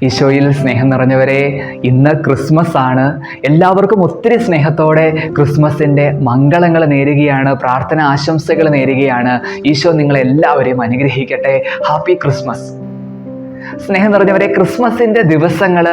ഈശോയിൽ സ്നേഹം നിറഞ്ഞവരെ, ഇന്ന് ക്രിസ്മസ് ആണ്. എല്ലാവർക്കും ഒത്തിരി സ്നേഹത്തോടെ ക്രിസ്മസിൻ്റെ മംഗളങ്ങൾ നേരുകയാണ്, പ്രാർത്ഥന ആശംസകൾ നേരുകയാണ്. ഈശോ നിങ്ങളെല്ലാവരെയും അനുഗ്രഹിക്കട്ടെ. Happy Christmas. സ്നേഹം നിറഞ്ഞവരെ, ക്രിസ്മസിൻ്റെ ദിവസങ്ങൾ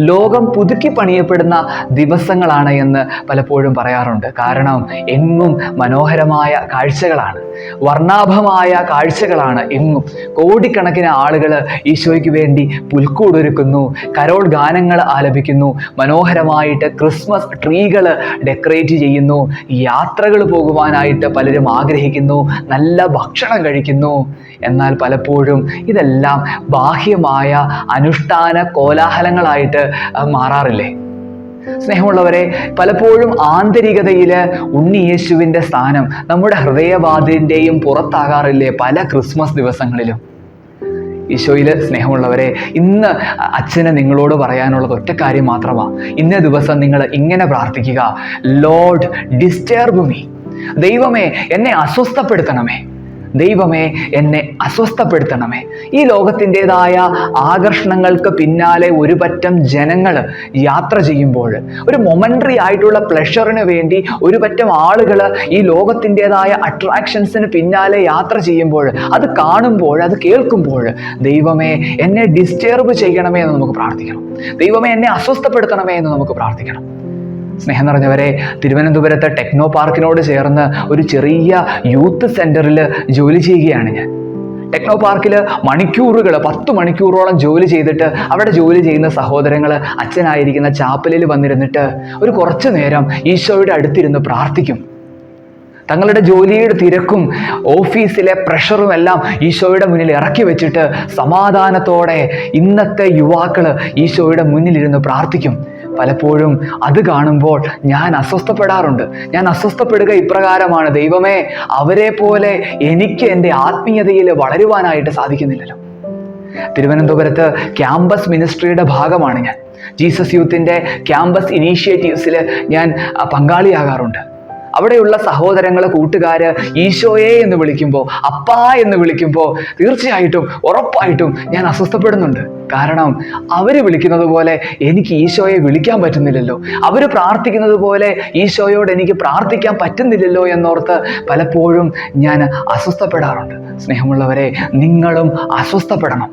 ലോകം പുതുക്കി പണിയപ്പെടുന്ന ദിവസങ്ങളാണ് എന്ന് പലപ്പോഴും പറയാറുണ്ട്. കാരണം എങ്ങും മനോഹരമായ കാഴ്ചകളാണ്, വർണ്ണാഭമായ കാഴ്ചകളാണ്. എങ്ങും കോടിക്കണക്കിന് ആളുകൾ ഈശോയ്ക്ക് വേണ്ടി പുൽക്കൂടൊരുക്കുന്നു, കരോൾ ഗാനങ്ങൾ ആലപിക്കുന്നു, മനോഹരമായിട്ട് ക്രിസ്മസ് ട്രീകൾ ഡെക്കറേറ്റ് ചെയ്യുന്നു, യാത്രകൾ പോകുവാനായിട്ട് പലരും ആഗ്രഹിക്കുന്നു, നല്ല ഭക്ഷണം കഴിക്കുന്നു. എന്നാൽ പലപ്പോഴും ഇതെല്ലാം ബാഹ്യമായ അനുഷ്ഠാന കോലാഹലങ്ങളായിട്ട് മാറാറില്ലേ? സ്നേഹമുള്ളവരെ, പലപ്പോഴും ആന്തരികതയിൽ ഉണ്ണിയേശുവിൻ്റെ സ്ഥാനം നമ്മുടെ ഹൃദയവാതിലിൻ്റെയും പുറത്താകാറില്ലേ പല ക്രിസ്മസ് ദിവസങ്ങളിലും? ഈശോയിൽ സ്നേഹമുള്ളവരെ, ഇന്ന് അച്ഛന് നിങ്ങളോട് പറയാനുള്ളത് ഒറ്റ കാര്യം മാത്രമാണ്. ഇന്നേ ദിവസം നിങ്ങൾ ഇങ്ങനെ പ്രാർത്ഥിക്കുക: ലോർഡ് ഡിസ്റ്റർബ് മീ. ദൈവമേ, എന്നെ അസ്വസ്ഥപ്പെടുത്തണമേ. ദൈവമേ, എന്നെ അസ്വസ്ഥപ്പെടുത്തണമേ. ഈ ലോകത്തിൻ്റെതായ ആകർഷണങ്ങൾക്ക് പിന്നാലെ ഒരു പറ്റം ജനങ്ങൾ യാത്ര ചെയ്യുമ്പോൾ, ഒരു മൊമെൻ്ററി ആയിട്ടുള്ള പ്ലഷറിന് വേണ്ടി ഒരു പറ്റം ആളുകൾ ഈ ലോകത്തിൻ്റെതായ അട്രാക്ഷൻസിന് പിന്നാലെ യാത്ര ചെയ്യുമ്പോൾ, അത് കാണുമ്പോൾ, അത് കേൾക്കുമ്പോൾ, ദൈവമേ എന്നെ ഡിസ്റ്റർബ് ചെയ്യണമേ എന്ന് നമുക്ക് പ്രാർത്ഥിക്കണം. ദൈവമേ എന്നെ അസ്വസ്ഥപ്പെടുത്തണമേ എന്ന് നമുക്ക് പ്രാർത്ഥിക്കണം. സ്നേഹം നിറഞ്ഞവരെ, തിരുവനന്തപുരത്ത് ടെക്നോ പാർക്കിനോട് ചേർന്ന് ഒരു ചെറിയ യൂത്ത് സെൻറ്ററിൽ ജോലി ചെയ്യുകയാണ് ഞാൻ. ടെക്നോ പാർക്കിൽ മണിക്കൂറുകൾ, 10 മണിക്കൂറോളം ജോലി ചെയ്തിട്ട് അവിടെ ജോലി ചെയ്യുന്ന സഹോദരങ്ങൾ അച്ഛനായിരിക്കുന്ന ചാപ്പലിൽ വന്നിരുന്നിട്ട് ഒരു കുറച്ചു നേരം ഈശോയുടെ അടുത്തിരുന്ന് പ്രാർത്ഥിക്കും. തങ്ങളുടെ ജോലിയുടെ തിരക്കും ഓഫീസിലെ പ്രഷറും എല്ലാം ഈശോയുടെ മുന്നിൽ ഇറക്കി വെച്ചിട്ട് സമാധാനത്തോടെ ഇന്നത്തെ യുവാക്കൾ ഈശോയുടെ മുന്നിലിരുന്ന് പ്രാർത്ഥിക്കും. പലപ്പോഴും അത് കാണുമ്പോൾ ഞാൻ അസ്വസ്ഥപ്പെടാറുണ്ട്. ഞാൻ അസ്വസ്ഥപ്പെടുക ഇപ്രകാരമാണ്: ദൈവമേ, അവരെ പോലെ എനിക്ക് എൻ്റെ ആത്മീയതയിൽ വളരുവാനായിട്ട് സാധിക്കുന്നില്ലല്ലോ. തിരുവനന്തപുരത്ത് ക്യാമ്പസ് മിനിസ്ട്രിയുടെ ഭാഗമാണ് ഞാൻ. ജീസസ് യൂത്തിൻ്റെ ക്യാമ്പസ് ഇനീഷ്യേറ്റീവ്സിൽ ഞാൻ പങ്കാളിയാകാറുണ്ട്. അവിടെയുള്ള സഹോദരങ്ങൾ, കൂട്ടുകാർ ഈശോയെ എന്ന് വിളിക്കുമ്പോൾ, അപ്പാ എന്ന് വിളിക്കുമ്പോൾ തീർച്ചയായിട്ടും ഉറപ്പായിട്ടും ഞാൻ അസ്വസ്ഥപ്പെടുന്നുണ്ട്. കാരണം അവർ വിളിക്കുന്നത് പോലെ എനിക്ക് ഈശോയെ വിളിക്കാൻ പറ്റുന്നില്ലല്ലോ, അവർ പ്രാർത്ഥിക്കുന്നത് പോലെ ഈശോയോട് എനിക്ക് പ്രാർത്ഥിക്കാൻ പറ്റുന്നില്ലല്ലോ എന്നോർത്ത് പലപ്പോഴും ഞാൻ അസ്വസ്ഥപ്പെടാറുണ്ട്. സ്നേഹമുള്ളവരെ, നിങ്ങളും അസ്വസ്ഥപ്പെടണം.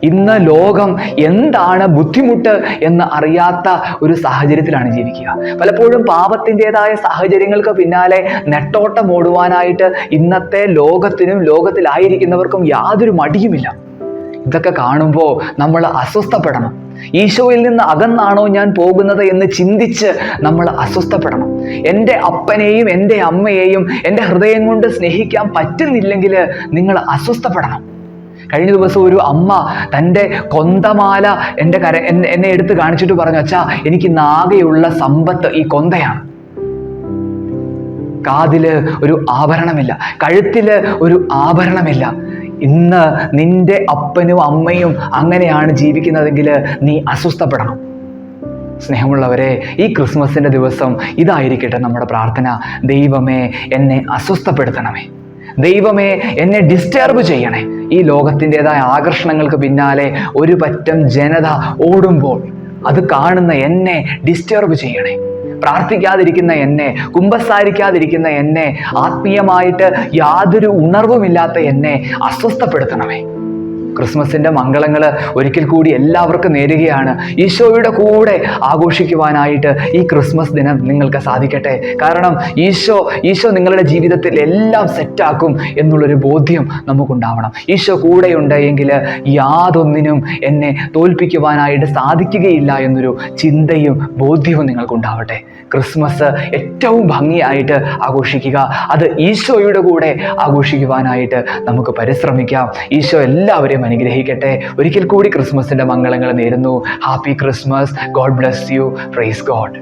ഇന്ന് ലോകം എന്താണ് ബുദ്ധിമുട്ട് എന്ന് അറിയാത്ത ഒരു സാഹചര്യത്തിലാണ് ജീവിക്കുക. പലപ്പോഴും പാപത്തിൻ്റെതായ സാഹചര്യങ്ങൾക്ക് പിന്നാലെ നെട്ടോട്ടം ഓടുവാനായിട്ട് ഇന്നത്തെ ലോകത്തിനും ലോകത്തിലായിരിക്കുന്നവർക്കും യാതൊരു മടിയുമില്ല. ഇതൊക്കെ കാണുമ്പോൾ നമ്മൾ അസ്വസ്ഥപ്പെടണം. ഈശോയിൽ നിന്ന് അകന്നാണോ ഞാൻ പോകുന്നത് എന്ന് ചിന്തിച്ച് നമ്മൾ അസ്വസ്ഥപ്പെടണം. എൻ്റെ അപ്പനെയും എൻ്റെ അമ്മയെയും എൻ്റെ ഹൃദയം കൊണ്ട് സ്നേഹിക്കാൻ പറ്റുന്നില്ലെങ്കിൽ നിങ്ങൾ അസ്വസ്ഥപ്പെടണം. കഴിഞ്ഞ ദിവസം ഒരു അമ്മ തൻ്റെ കൊന്തമാല എന്നെ എടുത്ത് കാണിച്ചിട്ട് പറഞ്ഞു: അച്ഛാ, എനിക്ക് ആകെയുള്ള സമ്പത്ത് ഈ കൊന്തയാണ്. കാതില് ഒരു ആഭരണമില്ല, കഴുത്തില് ഒരു ആഭരണമില്ല. ഇന്ന് നിന്റെ അപ്പനും അമ്മയും അങ്ങനെയാണ് ജീവിക്കുന്നതെങ്കിൽ നീ അസ്വസ്ഥപ്പെടണം. സ്നേഹമുള്ളവരെ, ഈ ക്രിസ്മസിൻ്റെ ദിവസം ഇതായിരിക്കട്ടെ നമ്മുടെ പ്രാർത്ഥന: ദൈവമേ എന്നെ അസ്വസ്ഥപ്പെടുത്തണമേ. ദൈവമേ എന്നെ ഡിസ്റ്റർബ് ചെയ്യണേ. ഈ ലോകത്തിൻ്റെതായ ആകർഷണങ്ങൾക്ക് പിന്നാലെ ഒരു പറ്റം ജനത ഓടുമ്പോൾ അത് കാണുന്ന എന്നെ ഡിസ്റ്റർബ് ചെയ്യണേ. പ്രാർത്ഥിക്കാതിരിക്കുന്ന എന്നെ, കുമ്പസാരിക്കാതിരിക്കുന്ന എന്നെ, ആത്മീയമായിട്ട് യാതൊരു ഉണർവുമില്ലാത്ത എന്നെ അസ്വസ്ഥപ്പെടുത്തണമേ. ക്രിസ്മസിൻ്റെ മംഗളങ്ങൾ ഒരിക്കൽ കൂടി എല്ലാവർക്കും നേരുകയാണ്. ഈശോയുടെ കൂടെ ആഘോഷിക്കുവാനായിട്ട് ഈ ക്രിസ്മസ് ദിനം നിങ്ങൾക്ക് സാധിക്കട്ടെ. കാരണം ഈശോ നിങ്ങളുടെ ജീവിതത്തിൽ എല്ലാം സെറ്റാക്കും എന്നുള്ളൊരു ബോധ്യം നമുക്കുണ്ടാവണം. ഈശോ കൂടെയുണ്ടെങ്കിൽ യാതൊന്നിനും എന്നെ തോൽപ്പിക്കുവാനായിട്ട് സാധിക്കുകയില്ല എന്നൊരു ചിന്തയും ബോധ്യവും നിങ്ങൾക്കുണ്ടാവട്ടെ. ക്രിസ്മസ് ഏറ്റവും ഭംഗിയായിട്ട് ആഘോഷിക്കുക. അത് ഈശോയുടെ കൂടെ ആഘോഷിക്കുവാനായിട്ട് നമുക്ക് പരിശ്രമിക്കാം. ഈശോ എല്ലാവരെയും അനുഗ്രഹിക്കട്ടെ. ഒരിക്കൽ കൂടി ക്രിസ്മസിൻ്റെ മംഗളങ്ങൾ നേരുന്നു. Happy Christmas. God bless you. Praise God.